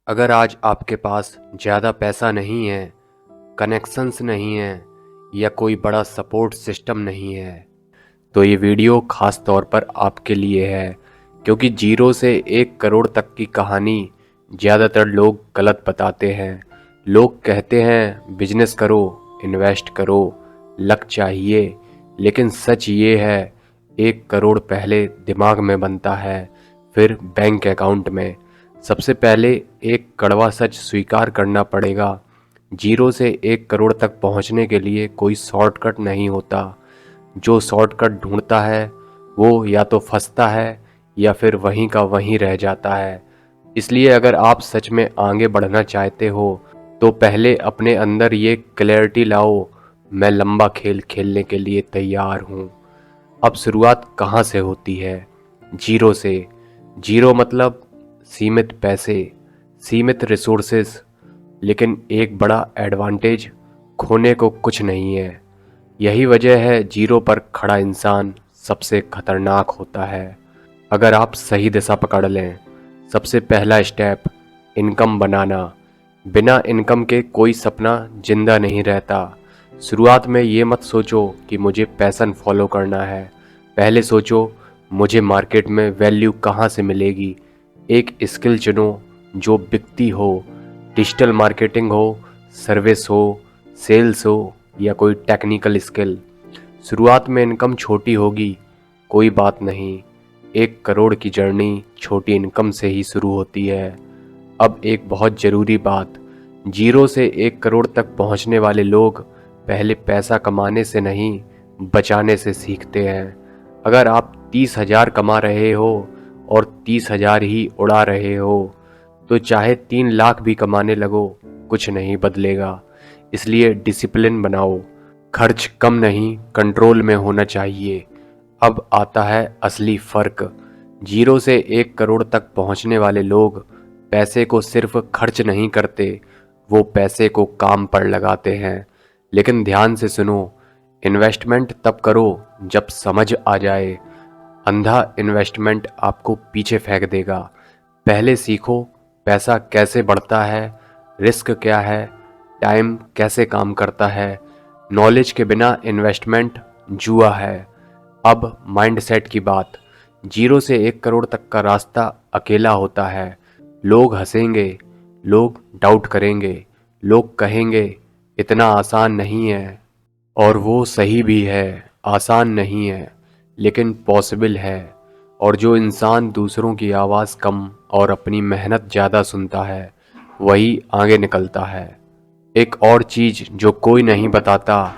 अगर आज आपके पास ज़्यादा पैसा नहीं है, कनेक्शंस नहीं हैं या कोई बड़ा सपोर्ट सिस्टम नहीं है, तो ये वीडियो ख़ास तौर पर आपके लिए है। क्योंकि जीरो से 1 करोड़ तक की कहानी ज़्यादातर लोग गलत बताते हैं। लोग कहते हैं बिजनेस करो, इन्वेस्ट करो, लक चाहिए, लेकिन सच ये है 1 करोड़ पहले दिमाग में बनता है, फिर बैंक अकाउंट में। सबसे पहले एक कड़वा सच स्वीकार करना पड़ेगा, जीरो से 1 करोड़ तक पहुंचने के लिए कोई शॉर्टकट नहीं होता। जो शॉर्टकट ढूंढता है वो या तो फंसता है या फिर वहीं का वहीं रह जाता है। इसलिए अगर आप सच में आगे बढ़ना चाहते हो तो पहले अपने अंदर ये क्लैरिटी लाओ, मैं लंबा खेल खेलने के लिए तैयार हूँ। अब शुरुआत कहाँ से होती है? जीरो से। जीरो मतलब सीमित पैसे, सीमित रिसोर्सेज, लेकिन एक बड़ा एडवांटेज, खोने को कुछ नहीं है। यही वजह है जीरो पर खड़ा इंसान सबसे खतरनाक होता है। अगर आप सही दिशा पकड़ लें, सबसे पहला स्टेप इनकम बनाना। बिना इनकम के कोई सपना जिंदा नहीं रहता। शुरुआत में ये मत सोचो कि मुझे पैशन फॉलो करना है। पहले सोचो मुझे मार्केट में वैल्यू कहाँ से मिलेगी। एक स्किल चुनो जो बिकती हो, डिजिटल मार्केटिंग हो, सर्विस हो, सेल्स हो या कोई टेक्निकल स्किल। शुरुआत में इनकम छोटी होगी, कोई बात नहीं। 1 करोड़ की जर्नी छोटी इनकम से ही शुरू होती है। अब एक बहुत ज़रूरी बात, जीरो से 1 करोड़ तक पहुंचने वाले लोग पहले पैसा कमाने से नहीं, बचाने से सीखते हैं। अगर आप 30,000 कमा रहे हो और 30,000 ही उड़ा रहे हो तो चाहे 3 लाख भी कमाने लगो, कुछ नहीं बदलेगा। इसलिए डिसिप्लिन बनाओ। खर्च कम नहीं, कंट्रोल में होना चाहिए। अब आता है असली फ़र्क। जीरो से 1 करोड़ तक पहुंचने वाले लोग पैसे को सिर्फ खर्च नहीं करते, वो पैसे को काम पर लगाते हैं। लेकिन ध्यान से सुनो, इन्वेस्टमेंट तब करो जब समझ आ जाए। अंधा इन्वेस्टमेंट आपको पीछे फेंक देगा। पहले सीखो पैसा कैसे बढ़ता है, रिस्क क्या है, टाइम कैसे काम करता है। नॉलेज के बिना इन्वेस्टमेंट जुआ है। अब माइंडसेट की बात। जीरो से 1 करोड़ तक का रास्ता अकेला होता है। लोग हंसेंगे, लोग डाउट करेंगे, लोग कहेंगे इतना आसान नहीं है। और वो सही भी है, आसान नहीं है, लेकिन पॉसिबल है। और जो इंसान दूसरों की आवाज़ कम और अपनी मेहनत ज़्यादा सुनता है, वही आगे निकलता है। एक और चीज़ जो कोई नहीं बताता,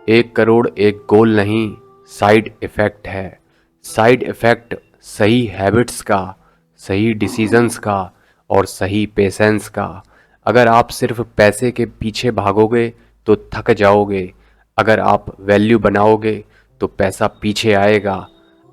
1 करोड़ एक गोल नहीं, साइड इफ़ेक्ट है। साइड इफ़ेक्ट सही हैबिट्स का, सही डिसीजंस का और सही पेशेंस का। अगर आप सिर्फ पैसे के पीछे भागोगे तो थक जाओगे। अगर आप वैल्यू बनाओगे तो पैसा पीछे आएगा।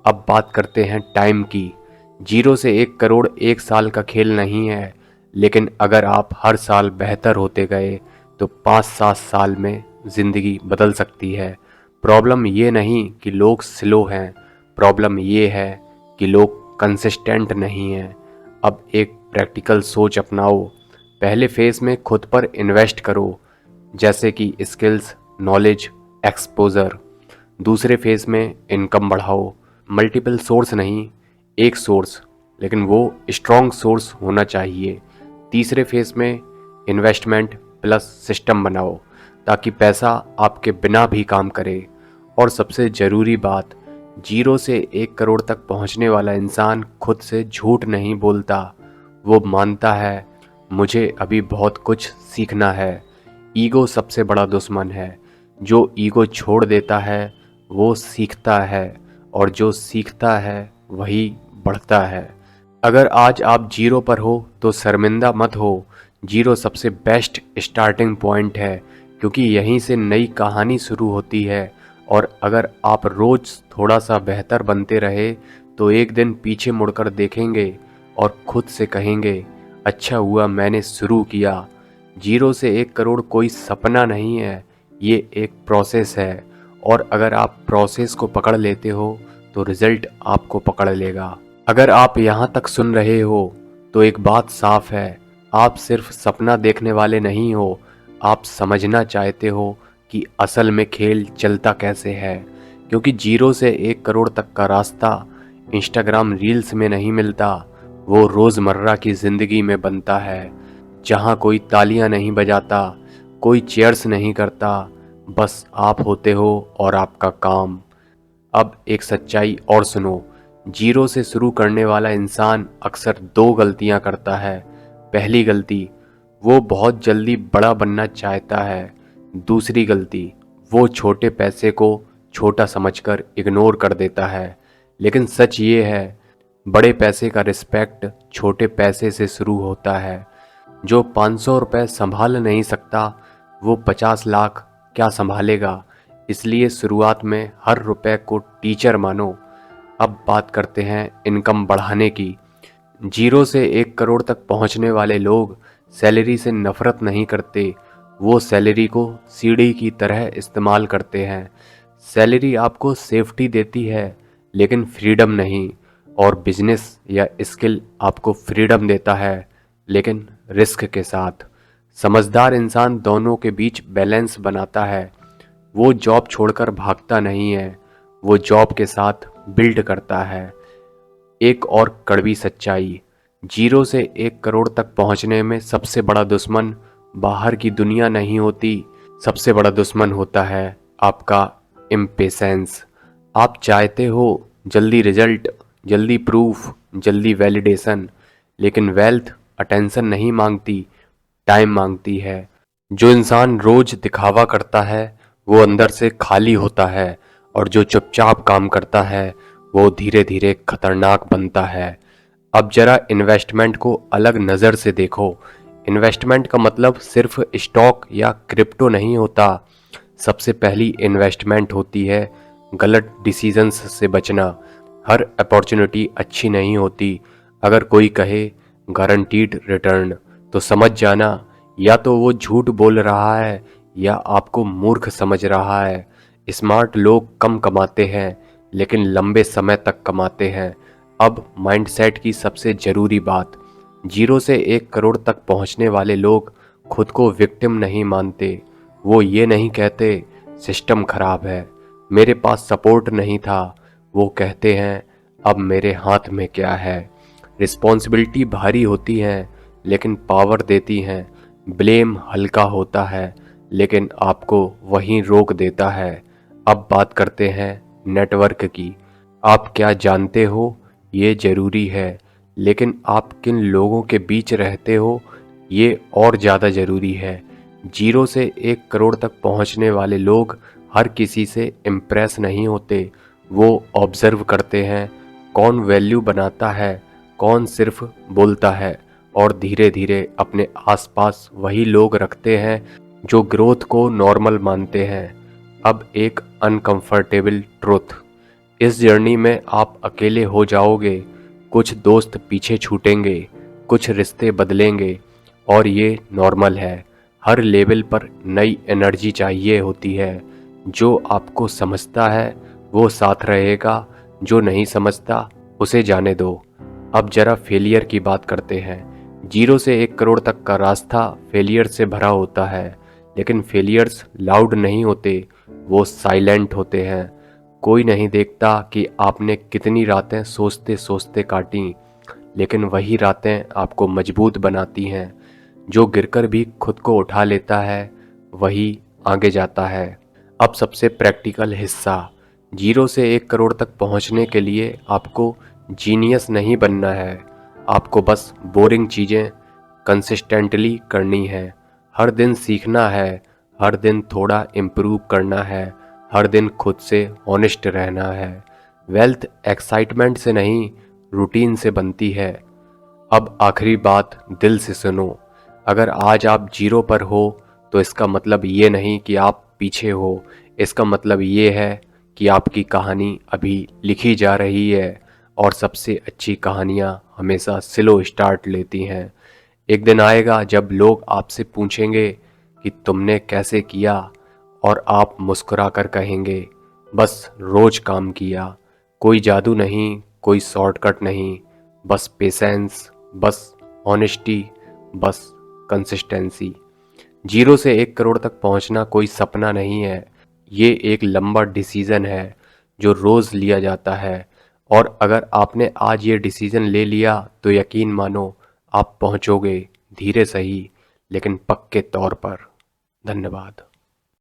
अब बात करते हैं टाइम की। जीरो से 1 करोड़ एक साल का खेल नहीं है, लेकिन अगर आप हर साल बेहतर होते गए तो 5-7 साल में ज़िंदगी बदल सकती है। प्रॉब्लम ये नहीं कि लोग स्लो हैं, प्रॉब्लम ये है कि लोग कंसिस्टेंट नहीं हैं। अब एक प्रैक्टिकल सोच अपनाओ। पहले फेज़ में खुद पर इन्वेस्ट करो, जैसे कि स्किल्स, नॉलेज, एक्सपोज़र। दूसरे फेज़ में इनकम बढ़ाओ। मल्टीपल सोर्स नहीं, एक सोर्स, लेकिन वो स्ट्रॉन्ग सोर्स होना चाहिए। तीसरे फेज़ में इन्वेस्टमेंट प्लस सिस्टम बनाओ ताकि पैसा आपके बिना भी काम करे। और सबसे ज़रूरी बात, जीरो से 1 करोड़ तक पहुंचने वाला इंसान खुद से झूठ नहीं बोलता। वो मानता है मुझे अभी बहुत कुछ सीखना है। ईगो सबसे बड़ा दुश्मन है। जो ईगो छोड़ देता है वो सीखता है, और जो सीखता है वही बढ़ता है। अगर आज आप जीरो पर हो तो शर्मिंदा मत हो। जीरो सबसे बेस्ट स्टार्टिंग पॉइंट है, क्योंकि यहीं से नई कहानी शुरू होती है। और अगर आप रोज़ थोड़ा सा बेहतर बनते रहे तो एक दिन पीछे मुड़कर देखेंगे और खुद से कहेंगे अच्छा हुआ मैंने शुरू किया। जीरो से 1 करोड़ कोई सपना नहीं है, ये एक प्रोसेस है। और अगर आप प्रोसेस को पकड़ लेते हो तो रिज़ल्ट आपको पकड़ लेगा। अगर आप यहाँ तक सुन रहे हो तो एक बात साफ है, आप सिर्फ सपना देखने वाले नहीं हो, आप समझना चाहते हो कि असल में खेल चलता कैसे है। क्योंकि 0 से 1 करोड़ तक का रास्ता इंस्टाग्राम रील्स में नहीं मिलता, वो रोज़मर्रा की ज़िंदगी में बनता है, जहाँ कोई तालियां नहीं बजाता, कोई चीयर्स नहीं करता, बस आप होते हो और आपका काम। अब एक सच्चाई और सुनो, 0 से शुरू करने वाला इंसान अक्सर 2 गलतियां करता है। पहली गलती, वो बहुत जल्दी बड़ा बनना चाहता है। दूसरी गलती, वो छोटे पैसे को छोटा समझकर इग्नोर कर देता है। लेकिन सच ये है, बड़े पैसे का रिस्पेक्ट छोटे पैसे से शुरू होता है। जो 500 रुपये संभाल नहीं सकता, वो 50 लाख क्या संभालेगा। इसलिए शुरुआत में हर रुपए को टीचर मानो। अब बात करते हैं इनकम बढ़ाने की। 0 से 1 करोड़ तक पहुंचने वाले लोग सैलरी से नफरत नहीं करते, वो सैलरी को सीढ़ी की तरह इस्तेमाल करते हैं। सैलरी आपको सेफ्टी देती है, लेकिन फ्रीडम नहीं। और बिजनेस या स्किल आपको फ्रीडम देता है, लेकिन रिस्क के साथ। समझदार इंसान दोनों के बीच बैलेंस बनाता है। वो जॉब छोड़कर भागता नहीं है, वो जॉब के साथ बिल्ड करता है। एक और कड़वी सच्चाई, 0 से 1 करोड़ तक पहुंचने में सबसे बड़ा दुश्मन बाहर की दुनिया नहीं होती, सबसे बड़ा दुश्मन होता है आपका इम्पेशेंस। आप चाहते हो जल्दी रिजल्ट, जल्दी प्रूफ, जल्दी वैलिडेशन, लेकिन वेल्थ अटेंशन नहीं मांगती, टाइम मांगती है। जो इंसान रोज दिखावा करता है वो अंदर से खाली होता है, और जो चुपचाप काम करता है वो धीरे धीरे खतरनाक बनता है। अब जरा इन्वेस्टमेंट को अलग नज़र से देखो। इन्वेस्टमेंट का मतलब सिर्फ स्टॉक या क्रिप्टो नहीं होता। सबसे पहली इन्वेस्टमेंट होती है गलत डिसीजंस से बचना। हर अपॉर्चुनिटी अच्छी नहीं होती। अगर कोई कहे गारंटीड रिटर्न, तो समझ जाना या तो वो झूठ बोल रहा है या आपको मूर्ख समझ रहा है। स्मार्ट लोग कम कमाते हैं, लेकिन लंबे समय तक कमाते हैं। अब माइंडसेट की सबसे ज़रूरी बात, 0 से 1 करोड़ तक पहुंचने वाले लोग खुद को विक्टिम नहीं मानते। वो ये नहीं कहते सिस्टम खराब है, मेरे पास सपोर्ट नहीं था। वो कहते हैं अब मेरे हाथ में क्या है। रिस्पॉन्सिबिलिटी भारी होती है, लेकिन पावर देती हैं। ब्लेम हल्का होता है, लेकिन आपको वहीं रोक देता है। अब बात करते हैं नेटवर्क की। आप क्या जानते हो ये ज़रूरी है, लेकिन आप किन लोगों के बीच रहते हो ये और ज़्यादा ज़रूरी है। 0 से 1 करोड़ तक पहुंचने वाले लोग हर किसी से इम्प्रेस नहीं होते। वो ऑब्जर्व करते हैं कौन वैल्यू बनाता है, कौन सिर्फ बोलता है, और धीरे धीरे अपने आसपास वही लोग रखते हैं जो ग्रोथ को नॉर्मल मानते हैं। अब एक अनकंफर्टेबल ट्रुथ, इस जर्नी में आप अकेले हो जाओगे। कुछ दोस्त पीछे छूटेंगे, कुछ रिश्ते बदलेंगे, और ये नॉर्मल है। हर लेवल पर नई एनर्जी चाहिए होती है। जो आपको समझता है वो साथ रहेगा, जो नहीं समझता उसे जाने दो। अब जरा फेलियर की बात करते हैं। 0 से 1 करोड़ तक का रास्ता फेलियर से भरा होता है, लेकिन फेलियर्स लाउड नहीं होते, वो साइलेंट होते हैं। कोई नहीं देखता कि आपने कितनी रातें सोचते सोचते काटी, लेकिन वही रातें आपको मजबूत बनाती हैं। जो गिरकर भी खुद को उठा लेता है वही आगे जाता है। अब सबसे प्रैक्टिकल हिस्सा, 0 से 1 करोड़ तक पहुंचने के लिए आपको जीनियस नहीं बनना है। आपको बस बोरिंग चीज़ें कंसिस्टेंटली करनी है। हर दिन सीखना है, हर दिन थोड़ा इम्प्रूव करना है, हर दिन खुद से ऑनेस्ट रहना है। वेल्थ एक्साइटमेंट से नहीं, रूटीन से बनती है। अब आखिरी बात दिल से सुनो। अगर आज आप 0 पर हो तो इसका मतलब ये नहीं कि आप पीछे हो। इसका मतलब ये है कि आपकी कहानी अभी लिखी जा रही है, और सबसे अच्छी कहानियाँ हमेशा स्लो स्टार्ट लेती हैं। एक दिन आएगा जब लोग आपसे पूछेंगे कि तुमने कैसे किया, और आप मुस्कुराकर कहेंगे बस रोज काम किया। कोई जादू नहीं, कोई शॉर्टकट नहीं, बस पेशेंस, बस ऑनेस्टी, बस कंसिस्टेंसी। 0 से 1 करोड़ तक पहुंचना कोई सपना नहीं है, ये एक लंबा डिसीजन है जो रोज़ लिया जाता है। और अगर आपने आज ये डिसीजन ले लिया तो यकीन मानो आप पहुंचोगे, धीरे सही लेकिन पक्के तौर पर। धन्यवाद।